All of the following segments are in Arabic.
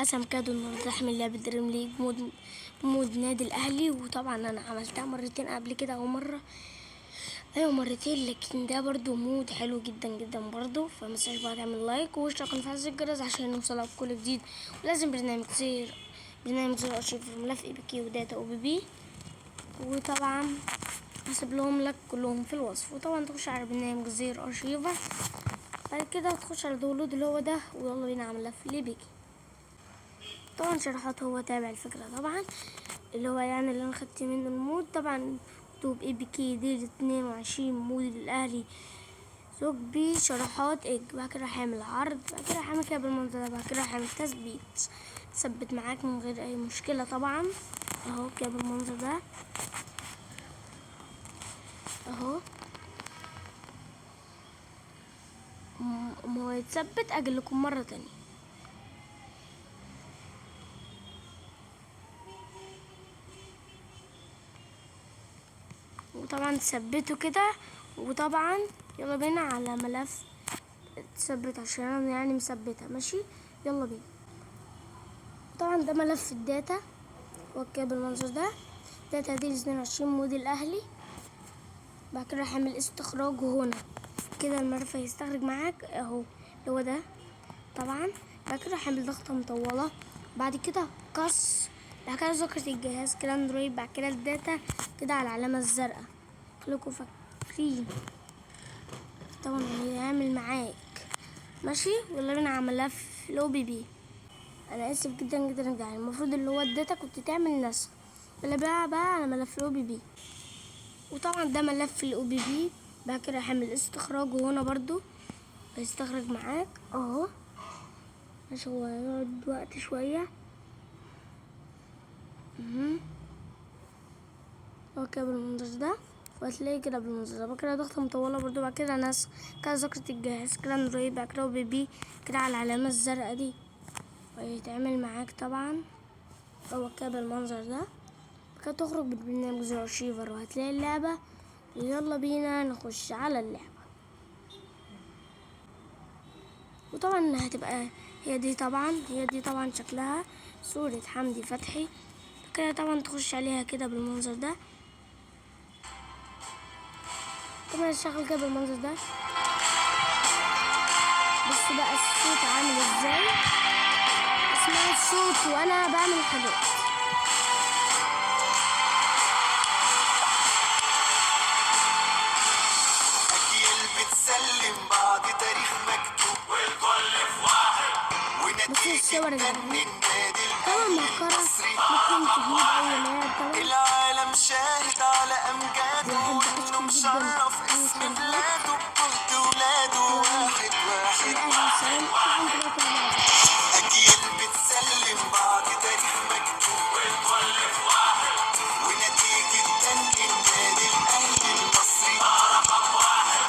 قسم كادو النهارده احمل لعبة دريم ليج مود نادي الاهلي. وطبعا انا عملتها مرتين قبل كده او مرة، ايوه مرتين، لكن ده برضو مود حلو جدا جدا برضو. فمتنساش بقى تعمل لايك واشترك وتفعل الجرس عشان يوصلك كل جديد. ولازم برنامج زر ارشيف ملف اي بي كي وداتا او بي بي. وطبعا هسيب لهم لك كلهم في الوصف. وطبعا تخش على برنامج زر ارشيفر، بعد كده تخش على داونلود اللي هو ده، ويلا بينا على ملف اللي بيجي. طبعا شرحات هو تابع الفكرة طبعا، اللي هو يعني اللي انا خدت منه المود. طبعا مكتوب اي بي كي دي 22 مود الاهلي زوج بي شرحات اج. بعد كده هعمل عرض، بعد كده هعمل كده بالمنظر ده، بعد كده هعمل تثبت معاك من غير اي مشكلة طبعا. اهو كده بالمنظر ده اهو، ما هو يتثبت اجي لكم مرة تانية. وطبعا تثبته كده. وطبعا يلا بينا على ملف تثبت عشان انا يعني مثبتها ماشي. يلا بينا. طبعا ده ملف الداتا وكده بالمنظر ده، داتا دي 22 مود الاهلي. بعد كده هعمل استخراج هنا كده الملف هيستخرج معاك اهو اللي هو ده طبعا. بعد كده هعمل ضغطة مطولة، بعد كده بعد كده ذاكرة الجهاز كده اندرويد، بعد كده الداتا كده على العلامة الزرقاء. خليكوا فاكرين طبعا هيعمل معاك ماشي. يلا بينا على ملف الاو بي بي. انا اسف جدا جدا يا جدعان، المفروض اللي هو الداتا كنت تعمل نسخ، ولا بقى على ملف الاو بي بي. وطبعا ده ملف الاو بي بي. بعد كده هعمل استخراج هنا برضو هيستخرج معاك اهو ماشي. هو هيقعد وقت شوية هو كده بالمنظر ده، وهتلاقي كده بالمنظر ده. بعد كده ضغطة مطولة برضو، بعد كده نسخ كده ذاكرة الجهاز كده اندرويد، بعد كده او بي بي كده على العلامة الزرقاء دي وهيتعمل معاك طبعا هو كده بالمنظر ده. كده تخرج بالبرنامج زي ارشيفر وهتلاقي اللعبة. يلا بينا نخش على اللعبة. وطبعا هتبقى هي دي طبعا شكلها صورة حمدي فتحي. كده طبعا تخش عليها كده بالمنظر ده. طبعا الشغل كده بالمنظر ده. بص بقى الصوت عامل ازاي، اسمع الصوت وانا بعمل حاجات. بتسلم بعض تاريخ مكتوب والكل في واحد ونتيجة النادي المصري. العالم شاهد على أمجاده وإنه مشرف اسم بلاده بجهد ولاده واحد أجيال بتسلم بعض تاريخ مكتوب والكل في واحد ونتيجة النادي الأهلي المصري رقم واحد.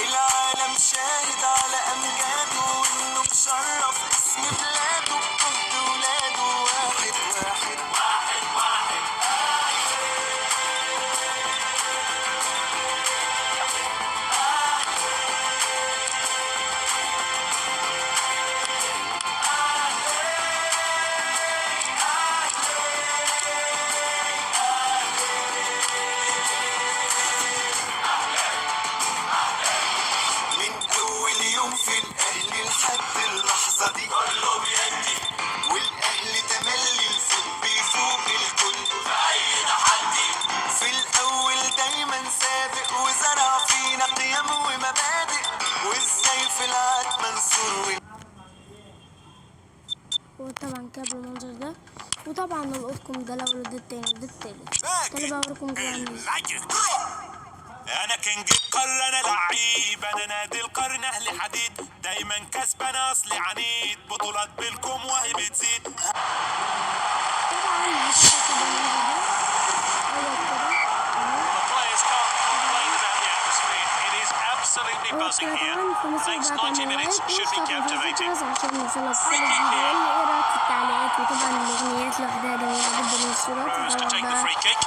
العالم شاهد على أمجاده وإنه مشرف اسم بلاده بجهد ولاده واحد. في الأهلي لحد اللحظة دي كله بيدي، والأهلي تملي الفوق بيفوق الكل في أي تحدي. في الأول دايما سابق وزرع فينا قيم ومبادئ، وإزاي في العاد منصور. وطبعا كده بالمنظر ده. وطبعا نلقطكم ده لو ده التاني ده التالت. تاني بقى اوريكم انا كينج القارة، انا لعيب، انا نادي القرن اهلي حديد، دايما كسبان اصلي عنيد، بطولات بالكم وهي بتزيد. buzzing here. The next 90 minutes should be captivating. Who's to take the free kick?